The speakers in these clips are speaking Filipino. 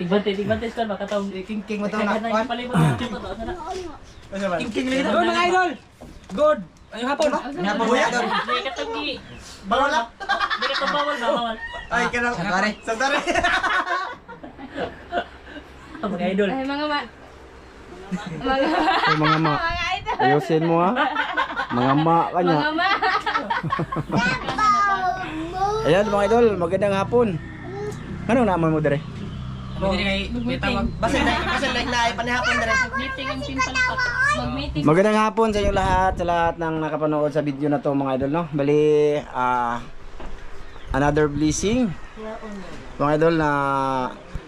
Tigbantes ka makataw. King mo taon na. King lagi doon mga idol. Good. Ayong hapon. Ngapon mo idol. Di katong gi. Bawal lang. Di katong bawal. Ay kanang sandare. Mga idol. Ay, mga ma. Ay, mga ma. Mga idol. Ayusin mo ha. Mga ma kanya. Mga ma. Ayan mga idol, magandang hapon. Anong naman mo dire? Basta like na ay panihapon dire. Meeting ang pinpalipat. Mag-meeting. Magandang hapon sa inyo lahat, sa lahat ng nakapanood sa video na to mga idol, no? Bali, another blessing. Mga idol na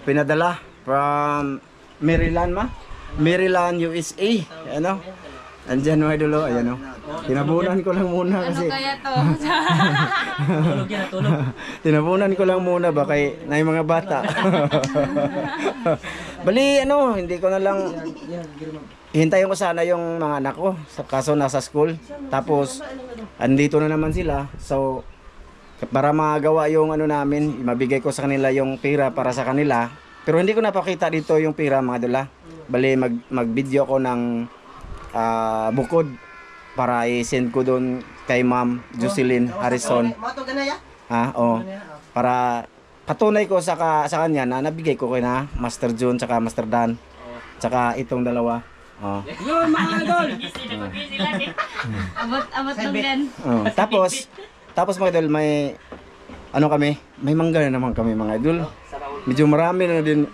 pinadala from Maryland, USA. Ano? Andyan mga idol, oh. Ayan, oh. Tinabunan ko lang muna Ano kasi. kaya to? Tulog yan, tulog. Tinabunan ko lang muna ba kay na yung mga bata. Bali ano, hindi ko na lang hintayin ko sana yung mga anak ko. Kaso nasa school. Tapos andito na naman sila. So para magawa yung ano namin, mabigay ko sa kanila yung pera para sa kanila. Pero hindi ko napakita dito yung pera mga dula. Bali mag-video ko ng bukod para i-send ko doon kay Ma'am Jocelyn Harrison. Mo to ganaya. Oh. Para patunay ko sa kanya na nabigay ko kay na Master June tsaka Master Dan. Tsaka itong dalawa. Oh. Yun mga idol. Abot lang din. Oh. Tapos mga idol may ano kami, may mangga na naman kami mga idol. Medyo marami na din.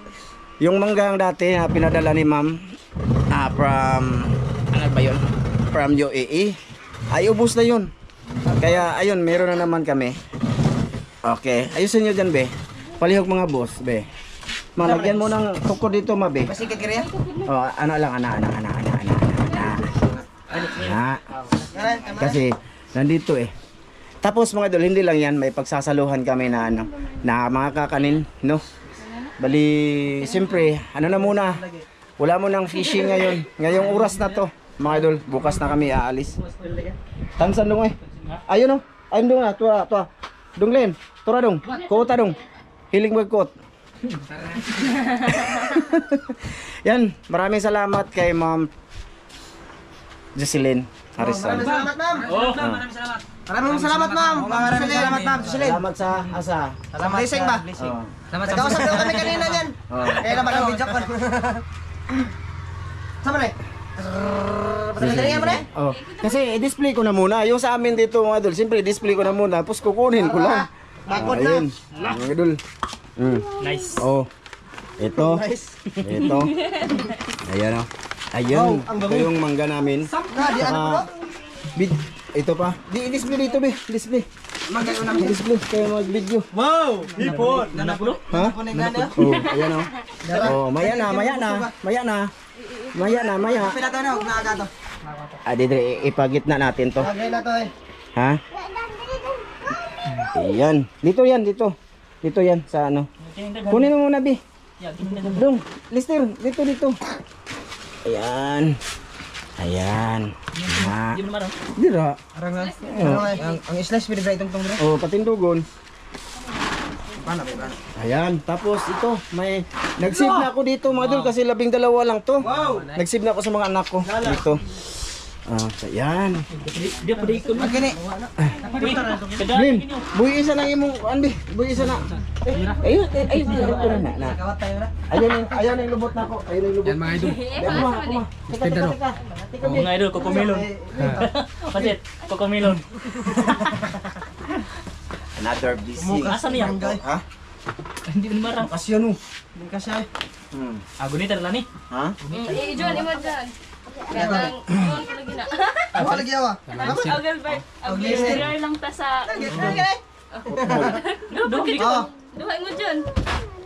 Yung manggang dati na pinadala ni Ma'am from ano ba yun? From UAE. Ay ubos na yun. Kaya ayun, meron na naman kami. Okay, ayusin nyo dyan be. Palihog mga boss be. Malagyan mo ng tuko dito ma be. Basi kagiriya. Oh, ano lang ana. Kasi nandito eh. Tapos mga idol, hindi lang yan, may pagsasaluhan kami na ano, na mga kakanin, no? Bali, siyempre, ano na muna, wala mo ng fishing ngayon. Ngayong oras na to, mga idol, bukas na kami aalis. Tansan dong eh. Ayun oh, ayun dong na, tuwa. Dong Len, tura dong, kuota dong. Hiling magkot. Yan, maraming salamat kay Ma'am Jocelyn Harrison. Maraming salamat ma'am. Maraming salamat. Maraming salamat ma'am. Maraming salamat ma'am. Salamat sa asa. Salamat blessing ba? Oh. Salamat sa Nagkausap daw kami kanina niyan. Oh. Kaya naman ang video ko. Sama na eh. Pagkagalingan mo na eh. Oh. Kasi i-display ko na muna. Yung sa amin dito mga idol, siyempre i-display ko na muna. Tapos kukunin ko lang. Bakod na. Ayun. Mga idol. Nice. Oh. Ito. Nice. Ito. Ayan oh. Ayun. Wow, ang Ito yung mangga namin. Na, di ano po? Ito pa. I-display dito be. Display. Magayon namin. I-display. Kaya mag-video. Wow! Hipon! Nanapulo? Ha? Hipon na gana. Oh. Ayan oh. Oh. Maya na. Pila to na, huwag na agad to. Didre, ipagitna natin to. Lagay na to eh. Ha? Ayan. Dito yan sa ano. Kunin mo muna, Bi. Dong, Lister, dito. Ayan. Ha. Yun naman. Dira. Arang nga. Ang slice pwede ba itong tong dre? Oh, patindugon. Paano ba? Ayan. Tapos ito, may nag-save na ako dito, mga dul, kasi 12 lang to. Wow! Nag-save na ako sa mga anak ko dito. Ayan. Di pa di ko. Magkini. Blim, buhi isa na imong anbi, buhi isa na. Ayun, dito na. Kawat tayo na. Ayun yung lubot na ko. Ayun yung lubot. Yan mga idol. Kuma. Teka. Mga idol, kukumilon. Pasit, kukumilon. Another busy. Asan niya? Ha? Hindi mo marang. Kasya no. Hindi ka siya eh. Gunita na ni. Ha? Ijon, imo dyan. Kadang, yun ko lagi na. Ako lagi awa. Agalbert. Agalbert lang ta sa... Oh. Duhay mo dyan.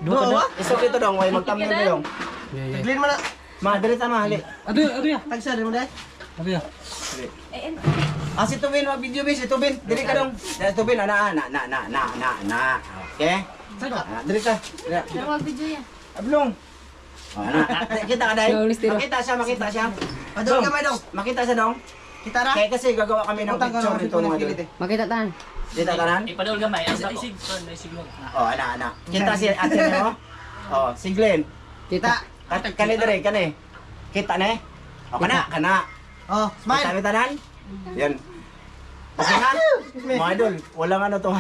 Duha ka na. Iso dito dong, way magtamyo dong. Taglin mo na. Ma, dali ta mahali. Ado ya. Tagsa rin mo dahil. Ado ya. Si Tubin, video bis, si Tubin. Dali ka dong. Tubin, na. Okay? Dali ka. Pero mag-video yan. Ablong. Kita ka dahil. Makita siya. Padong kamay dong. Makita siya dong. Kita ra. Kaya kasi gagawa kami ng Utang ka picture na dito mga dul. Makita tan. Dito ka nan? Ipadol gamay. Ang isig. Isig mo. Oh, ana. Kita si ate mo. Oh, si Glenn. Kita. Kani dire, kani. Kita ne? O kana. Oh, smile. Kita tanan? Yan. Okay na? Mga idol, walang ano to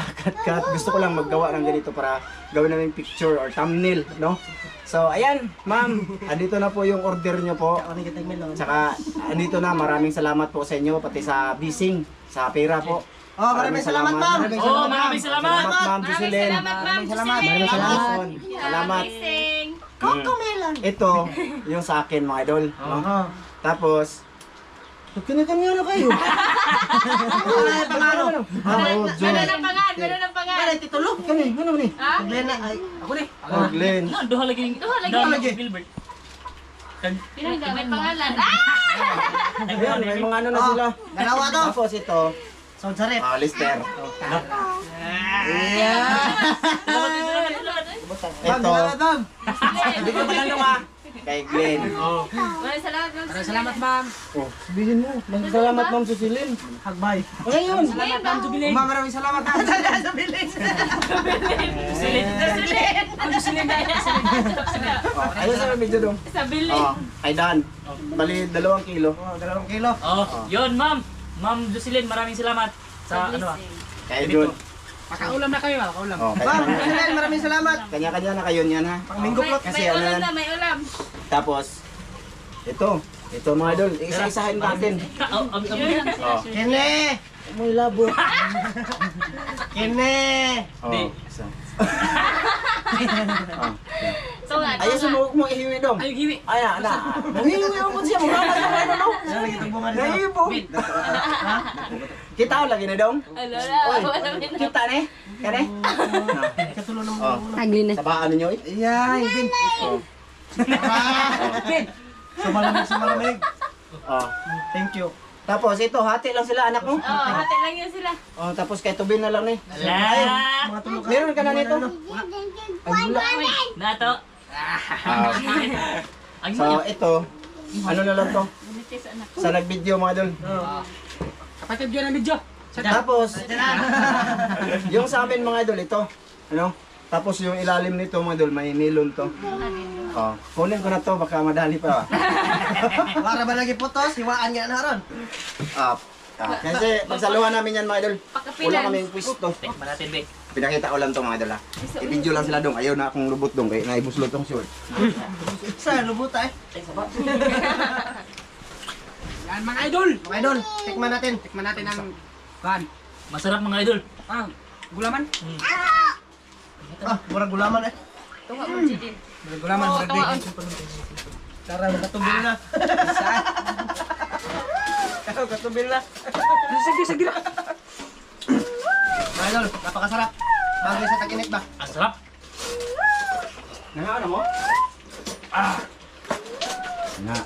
cut. Gusto ko lang maggawa ng ganito para gawin namin picture or thumbnail, no? So, ayan, ma'am, andito na po yung order nyo po. Tsaka, andito na, maraming salamat po sa inyo, pati sa bising, sa pera po. Oh, maraming salamat, ma'am. Oh, maraming salamat. Salamat, ma'am, Jocelyn. Maraming salamat, Maraming salamat. Salamat. Salamat. Ito, yung sa akin, mga idol. No? Tapos, kanya-kanya na kayo. Pangano? Meron ng pangan. Ay, titulo. Kani, ano ni? Ha? Glenn na. Ay, Ako ni. Oh, Glenn. Ano, duha lagi. Duha lagi. Duha lagi. Gilbert. Pinangga, may pangalan. Ayan, may mga ano na Oh, sila. dalawa to. Tapos ito, Sound sarip. Lister. Ma'am, Ito, salamat, ma'am. hindi ko matanong kay Glenn. Maraming salamat, ma'am. Maraming salamat, ma'am. Oh, sabihin mo. Salamat, ma'am, Jocelyn. Hagbay. Ngayon. Salamat, ma'am Jubilee. Ma'am, maraming salamat. Sa bilis. Ang Jubilee na yan. Ayun sa video dong. Sa bilin. Oh, kay Dan. Bali, 2 kilo. Oh, 2 kilo. Oh, yun, ma'am. Ma'am Jocelyn, maraming salamat sa ano ah. Kay Jun. Makaulam na kayo, makaulam. Oh, Ma'am, Glenn, maraming salamat. kanya-kanya na kayo niyan ha. Pangmingguplot. Kasi May ano ulam yan. na, may ulam. Tapos, ito mga idol, isa-isahin natin. Oh. Kene. May labo. Kene. Oh, Di. isa. So nga, Ayun sa mo ihiwi dong. Ay, giwi. Ay, na. Nangihiwi ako siya. Mukha na sa ano, no? Lagi itong bunga nito. Nahihibo. Kita ko lagi na dong. Alala, Oy, wala na. kita ne? Kane? Katulo ng Oh. Agli na. Sabaan ninyo eh. Yan, Vin. Oh. Ben. Sumalamig. Oh. Thank you. Tapos ito, hati lang sila anak mo. Oo, hati lang yun sila. Oh, tapos kay Tubin na lang ni. Ala. Mga tulog ka. Meron ka na nito? Ay, wala. Nato. Ang So, ito, ano na lang to? Bumitis anak. Sa nag-video mga idol. Kapatid yun ang video. Tapos, yung sa amin mga idol, ito. Ano? Tapos yung ilalim nito mga idol, may nilon to. Oh, kunin ko na to, baka madali pa. Para ba lagi putos? Hiwaan nga na ron. Kasi pagsaluhan namin yan mga idol. Pakapilan. Wala kaming pwisto. Tikman natin, be. Pinakita ko lang to mga idol ha. I-video lang sila dong. Ayaw na akong lubot dong. Kaya naibuslot tong short. Sa lubuta eh. Yan mga idol. Mga idol, tikman natin. Tikman natin ang kan. Masarap mga idol. Ah, gulaman. Ah, murag gulaman eh. Tunga mo, Jidin. Gulaman, Oo, murag tunga. Tara, makatubil na. Katubil na. Sige. Mga idol, napakasarap. Bagay sa takinit ba? Ang sarap. Ano mo?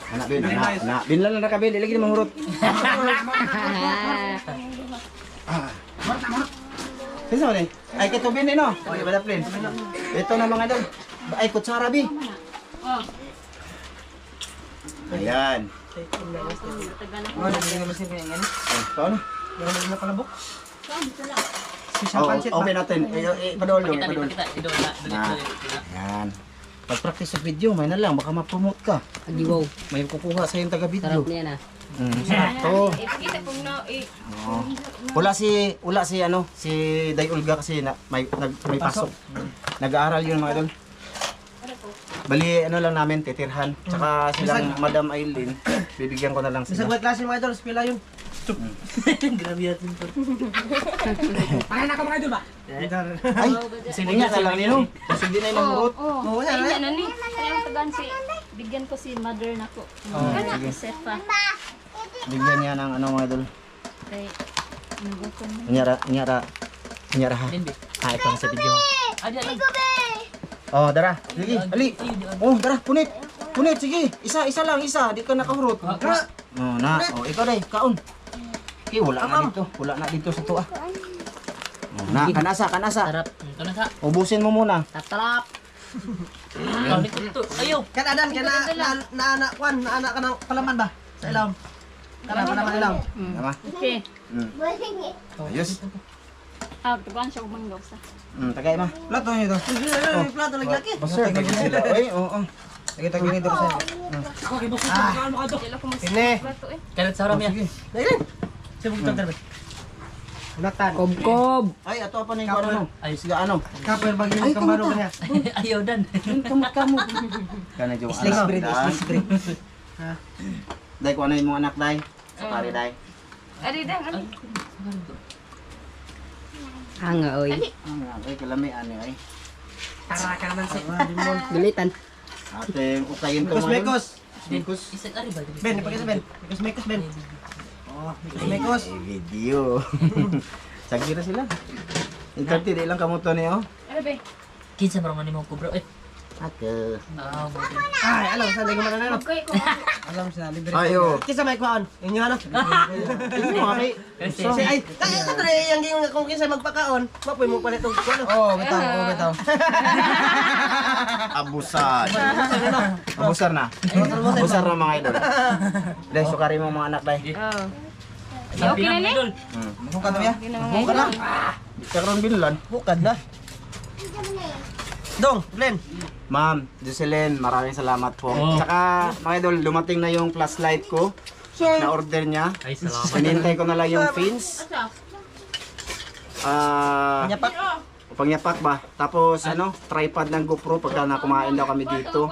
Anak bin, anak. Bin lang na kabin, ilagi na mahurot. Sino ni? Ay katubin ni no. Okay, bada plin. Ito na mga idol. Ay kutsara bi. Oh, Ayan. Mga naging naman siya ganyan. Ito na. Meron na palabok. Oh, open natin. Padol dong, Pakita, padol. pakita. Idol na. Na. Ayan. Pag-practice sa video, may na lang, baka ma-promote ka. Adi wow. May kukuha sa yung taga-video. Sarap niya na. Sarap to. ipakita kung no, Oh. Wala si ano, si Day Olga kasi may pasok. Nag-aaral yun mga idol. Bali ano lang namin titirhan. Tsaka silang Madam Aileen, bibigyan ko na lang Sa sila. mga klase mga idol, spila yun. Grabe natin to. Pahay na ka mga idol ba? Ay, sininga na lang nino. Kasi di na inamurot. Oo, yan Ay, eh. ano ni? Sayang tagan si, bigyan ko si mother na ko. sige. Sefa. Bigyan niya ng ano mga idol. Kay, nagutom na. Nyara ha. Din, be. Ito na sa video. Ah, diyan lang. Oh, dara. Sige, ali. Oh, dara, punit. Punit, sige. Isa lang, di ka nakahurot. Oh, na. Oh, ikaw day, kaon. Okay, wala na dito. Wala na dito sa tuwa. Oh, na, kanasa. Sarap. Ito na sa. Ubusin mo muna. Tatalap. Ikaw, ito. Ayaw. Kan Adan, kan na anak ka ng palaman ba? Sa ilaw. Tara, palaman ilaw. Tama? Okay. Ayos. Ah, tukuan siya umanggaw sa. Tagay ma. Plato nyo ito. May plato lagi. Sir, tagay sila. Ay, oo. Lagi-tagi nito sa Ako kay boss, ano ka to? Dila ko mas Sine. plato eh. Karat sa haram ya. Dahilin. Sibog tan darbe. Unatan. Kob-kob. Ay, ato pa na yung ano. Ay, siga ano. Kaper bagi mo kambaro ka niya. Ayaw dan. Kana yung Slice bread. Slice bread. Day, kung ano yung mga anak, day. Sakari, day. Ari dang, ari. Hanga, oy. Ay, kalami, ano ay. Tara ka naman si. Gulitan. Ating ukayin to Mekos, mekos. Mekos. Isang ari ba? Ben, ipagkita Ben. Mekos, mekos Ben. Oh, mekos, mekos. Video. Sagira sila. Interti, di lang kamuto niyo. Ano ba? Kinsa marang ni mo kubra. Eh. Ako. Ah, mo. Ay, alam, saan ko mananalo? Okay ko. Alam siya, libre. Ayo. Kisa may kuhaan. Inyo ano? Okay. Si ay, ito na yung ging kung kinsa magpakaon, mapoy mo palit og kuno. Oh, bitaw, oh, bitaw. Abusan. Abusar na. Abusar na mga idol. Dahil sukari mo mga anak, day. Oh. Okay na ni? Bukan to ya? Bukan lang. Karon binulan. Bukan na. Dong, Glenn. Ma'am, Jocelyn, maraming salamat po. Oh. Saka, mga idol, dumating na yung flashlight ko. Na order niya. Ay, salamat. Hinintay ko na lang yung fins. Panyapak. Pangyapak ba? Tapos ano, tripod ng GoPro pagka na kumain daw kami dito.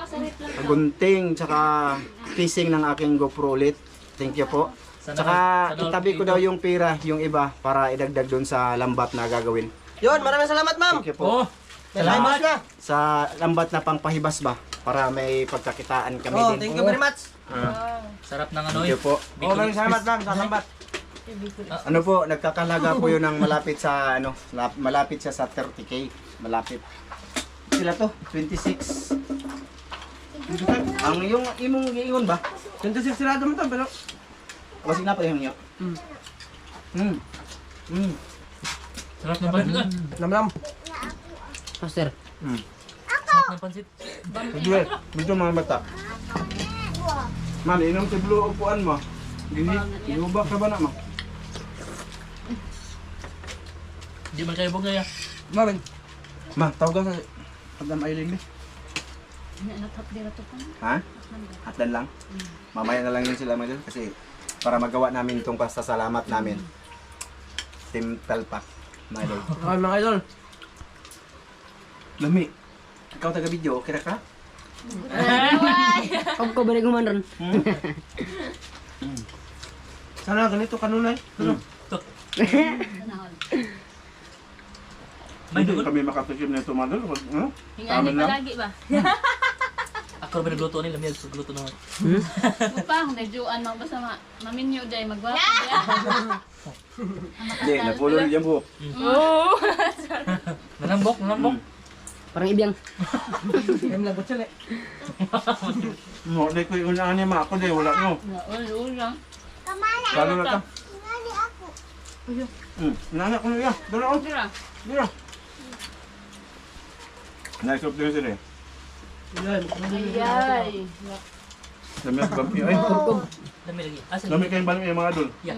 Gunting, tsaka casing ng aking GoPro ulit. Thank you po. Tsaka itabi ko daw yung pira, yung iba, para idagdag doon sa lambat na gagawin. Yun, maraming salamat, ma'am. Thank you po. Oh, Salamat na. Sa lambat na pangpahibas ba? Para may pagkakitaan kami Oh, din. thank you very much. sarap ng ano Thank you po. Oh, maraming salamat, ma'am. Salamat. Ano po, nagkakalaga po yun ng malapit sa ano, malapit siya sa 30k, malapit. Sila to, 26. Ang yung imong giingon ba? 26 sila naman to, pero Wasig na pa yung niyo. Sarap ng pansit. lam-lam. Master. Sarap ng pansit. Medyo mga bata. Man, inom si Blue upuan mo. Gihubak ka ba na mo? Di man kayo bugay ah. Mamin. Ma, tawag ka sa Madam Aileen eh. Ha? Hatdan lang? Mamaya na lang yun sila mga idol kasi para magawa namin itong pasasalamat namin. Team Talpak, mga idol. Okay, mga idol. Lami, ikaw taga-video, okay na ka? Kob-kob balik mo man ron. Sana ganito kanunay. May dugon. Kami makatikim na ito mga idol. Ano? Hingani Amin lang. palagi ba? Ako ba nagluto ni lamig nagluto na. Upang najuan mo basta maminyo day magwapo. Hindi, nagpulol yan po. Oh. Nalambok, nalambok. Parang ibiyang. Em lang butchal eh. No, di ko yung unaan niya ma. Ako di, wala no. Ulang. Lalo na ka. Nanak ko na yan. Doon ako. Dira. Dito. Naisop din sila eh. Ayay. Dami ang bampi. Ay, Dami lagi. Asa dami lagi? kayong balik yung mga idol. Yeah.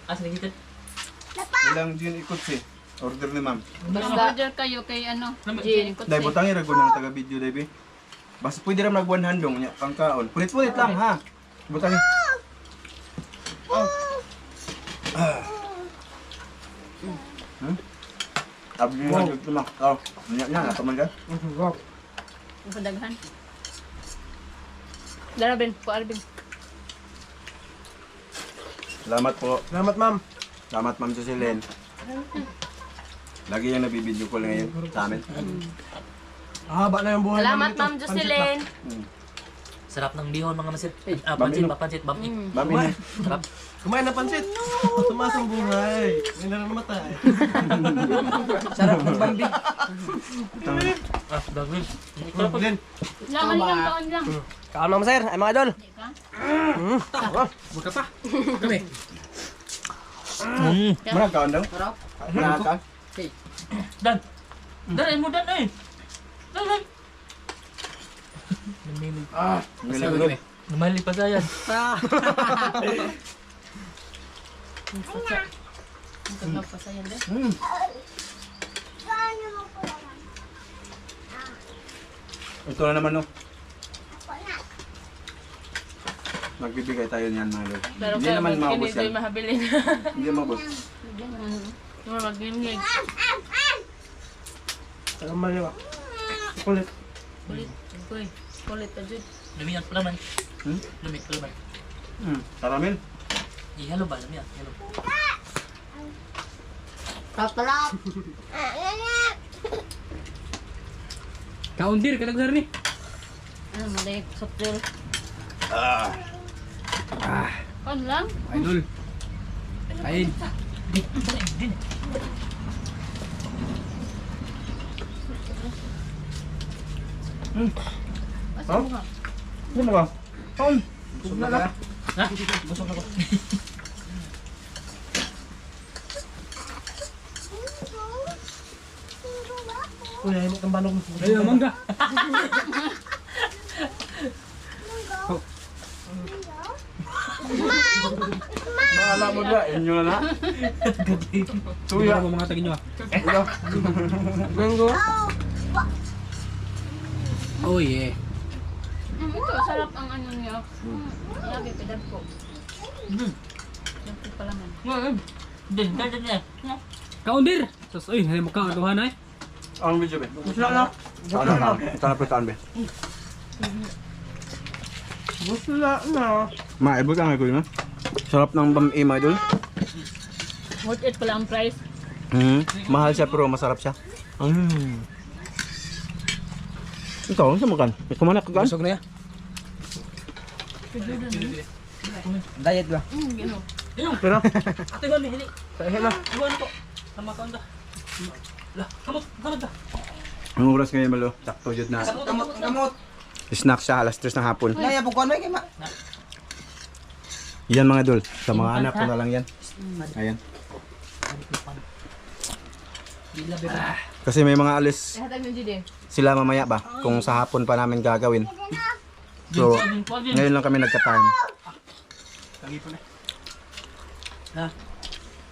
Asa lagi ted? Ilang din ikot si. Order ni ma'am. Basta order kayo kay ano? Jin. Dahil butang yung rago ng taga-video, Dave. Basta pwede rin mag-1 handong niya, pangkaon. Pulit-pulit lang, ha? Butang yung... Abdi mo yung tumang. Oh, niya, nataman ka? Padaghan. Dara Ben, ko Arbin. Salamat po. Salamat, ma'am. Salamat, Ma'am Jocelyn. Lagi yung nabibideo ko ngayon sa amin. Haba na yung buhay Salamat namin dito. Ma'am Jocelyn. Sarap ng bihon mga masit. Ah, Bami, pansit, no? papansit, bami. Mami, Sarap. Kumain na pansit. Tumas ang buhay. May na namatay. Sarap ng bambi. Ah, dagwin. Glenn. Lang lang taon lang. Kaon mga sir, ay mga idol. Buka pa. Kami. marag kaon daw? Marag ka? Dan. Dan mo dan eh. Dan. Dan. Namili. Galing ulo. Namili pa sa yan. Ang pa sa yan. Ito na naman no. Magbibigay tayo niyan mga idol. Pero Hindi kaya naman maubos ito yung yan. mahabilin. Hindi maubos. Yung mag-gimig. Tagang maliwa. Kulit. Kulit. Kulit. Kulit na dyan. Lumiyan pa naman. Hmm? Lumit pa naman. Karamel. Ihalo ba? Lumiyan. Ihalo. Talap. Kaundir, kadagdar ni. Ano mo na yung sopil? Ah. Ano lang? Idol. Kain. Asa mo nga? Ano mo ba? Kaon. Busog na lang. Ha? Busog ako. Uy, ayaw mo kang banog. Ayun, mangga. Bahala mo ba? Inyo na na. Tuya mo mga tagin nyo. Ganggo. Oh yeah. Ito, sarap ang ano niya. Lagi, pedal ko. Yung palaman. Din, din, din. Kaundir. Tapos, ay, hay magkakaduhan ay. Ang video be. Gusto na lang. Ano na? Ito na pagkaan be. Gusto na na. Maibot ang iko yun. Sarap ng bam-im idol. Worth it pala ang price. Mahal siya pero masarap siya. Ikaw, saan makan? Kumanak ka Busog na ya. Diet ba? Gino. Pero, Ate ba, hili. sa hila. Iwan ko. Sama kaunda. Lah, kamot, kamot ka. Ang oras ngayon malo, sakto jud na. Kamot. Snack siya alas 3 ng hapon. Naya, bukuan mo yung Yan mga idol, sa mga anak ko na lang yan. Ayan. Kasi may mga alis Hatag mo dyan sila mamaya ba kung sa hapon pa namin gagawin. So, ngayon lang kami nagka-time.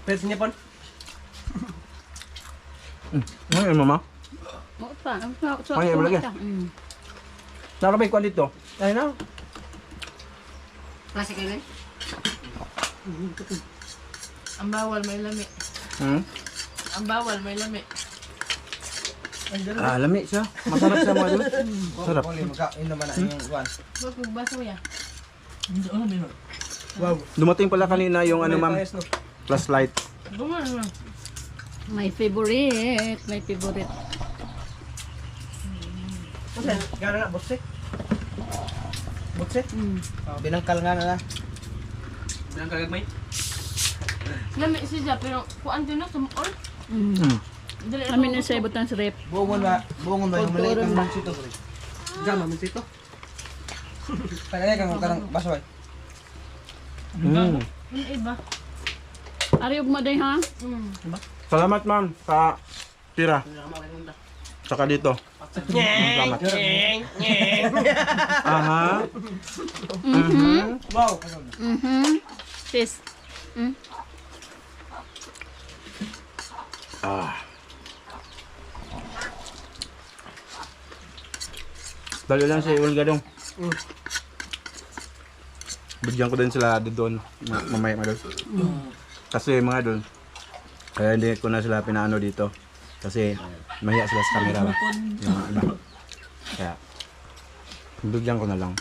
Pwede niya pon. Ngayon mama, Mo pa. Ay, wala ka. nakabay ko dito. Ay na. Klase kayo eh. Ang bawal may lami. Ang bawal may lami. Ah, lami siya. Masarap siya mga idol. Sarap. Magkain naman na yung kuan. Huwag magbaso ya. Ano meron? Wow. Dumating pala kanina yung ano ma'am, Ayos, no? flashlight. Bunga naman. My favorite. My favorite. Kasi, gano'n na, botse. Botse? Binangkal nga na na. Bilang kagagmay. Lami siya pero kuan din na sumol. Dali Kami na sa ibutan sa rep. Buongon ba yung maliit ng mansito? Jama, mansito. Kaya kang baso ay. Yung iba. Ari ug maday ha? Salamat ma'am sa tira. Saka dito. Salamat. Aha. Wow. Sis. Dalo lang si Olga dong. Bigyan ko din sila doon mamaya mga idol. Kasi mga idol, kaya hindi ko na sila pinaano dito. Kasi mahiya sila sa camera ba. Yung iba. Kaya, bigyan ko na lang.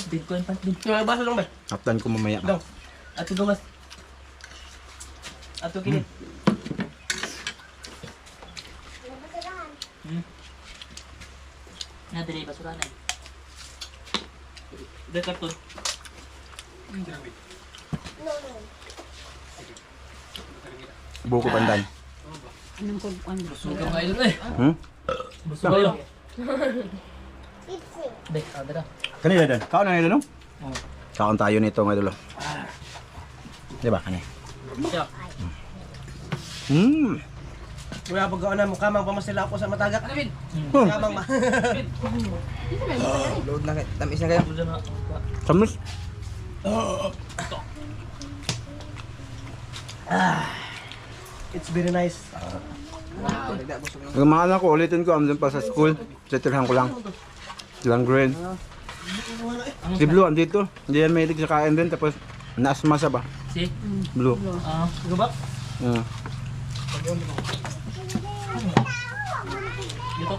Bitcoin pa din. Yung baso lang ba? Haptan ko mamaya ba. Dong. Ato gawas. Ato kinit. Na dili basura na. Dek karton. Buko pandan. Anong kung ano? Busog ka mga idol eh. Busog kayo. Dek, ada ka. Kanina din. Kaon na nila no? Oo. Kaon tayo nito mga idol. Diba kanina? Siya. Wala pag na mo kamang pamasila ako sa matagak. Ano, Bin? Kamang ma. Load na kayo. Tamis na kayo. Busog na. Samis. It's very nice. Yung mga anak ko, ulitin ko, andun pa sa school. Titirhan ko lang. Silang grade. Si Blue, andito. Hindi yan mahilig sa kain din. Tapos, naasmasa ba? Si? Blue. Gubak? Mm. Dito.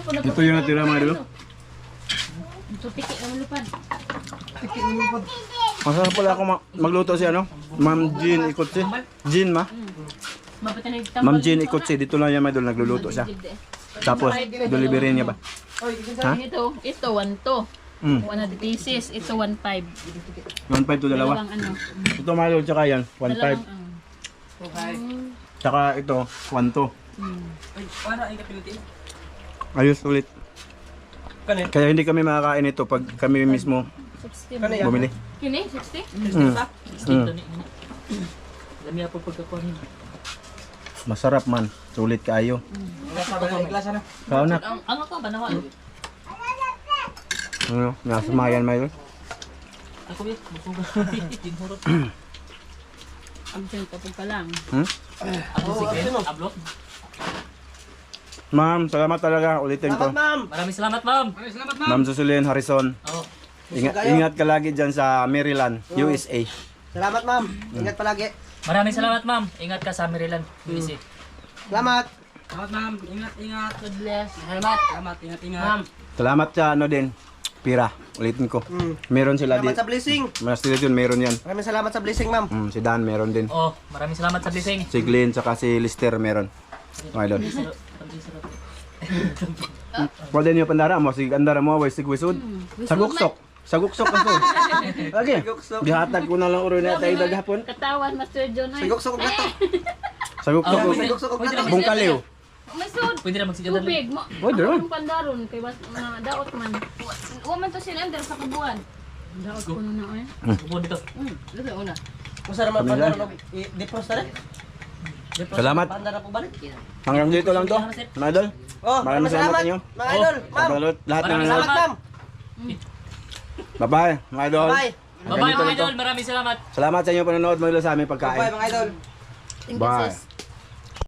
Ito yung natira mga idol. Ito, tiki naman lupan. Masarap pala ako magluto si ano? Ma'am Jean Ikotsi. Jean ma? Mapita na yung Ma'am Jean Ikotsi. Dito lang yan mga idol, nagluluto siya. Tapos, delivery niya ba? Ha? Ito, 1 Mm. 100 pieces. Ito 1.5. 1.5 to dalawa. Dalawang ano. Ito mga idol, tsaka yan, 1.5. Dalawang, Tsaka ito, 1.2. Ay, paano ay kapiliti? Ayos ulit. Kanin. Kaya hindi kami makakain ito pag kami mismo 60. Kanin yan. bumili. Kini, 60? Mm. Dito ni. Lami ako pagkakuha niya. Masarap man. Sulit kaayo. Iglasa na. Kao na. Ano ka ba nawa? Ano? Nasa mayan may Ako ba? Bukuga. Tinhurot. Ang siyang kapag pa lang. Hmm? Ako sige. Ablo. Ma'am, salamat talaga. Ulitin ko. Salamat, ma'am. Maraming salamat, ma'am. Maraming salamat, ma'am. Ma'am Susulin Harrison. Oh. Ingat ka lagi dyan sa Maryland, USA. Salamat, ma'am. Ingat palagi. Maraming salamat, ma'am. Ingat ka sa Maryland, USA. Salamat. Salamat, ma'am. Ingat, ingat. God bless. Salamat. Salamat, ingat, ingat. Ma'am. Salamat sa ano din. Pira. Ulitin ko. Meron sila Salamat dito. sa blessing. Mas dito yun, meron yan. Maraming salamat sa blessing, ma'am. Si Dan meron din. Oh, maraming salamat sa blessing. Si Glenn saka si Lister meron. Okay doon. Pwede niyo pandara mo. Sige, andara mo. Sig wisud. Saguksok. Saguksok ka so. Lagi. Gihatag ko na lang uro na tayo daghapon. Katawan, Master John. Ay. Sigok sa gato. Saguksok ko. Sigok sa gato. Bung kaliw. May sud. Pwede na magsigyan na Tubig mo. Pwede rin. Ang pandaron kay bas daot man. Woman to sila sa kabuan. Daot ko na eh. Upo dito. Dito una. Masarap man pa na. Depros na rin. Salamat. Panda na po balik. Hanggang dito lang to. Mga idol. Oh, Maraming salamat inyo. Mga idol. Ma'am. Lahat ng Maraming Salamat, ma'am. Bye-bye, mga idol. Bye. Bye-bye mga idol. Maraming salamat. Salamat sa inyo panonood mga idol sa aming Bye, pagkain. mga idol. Bye.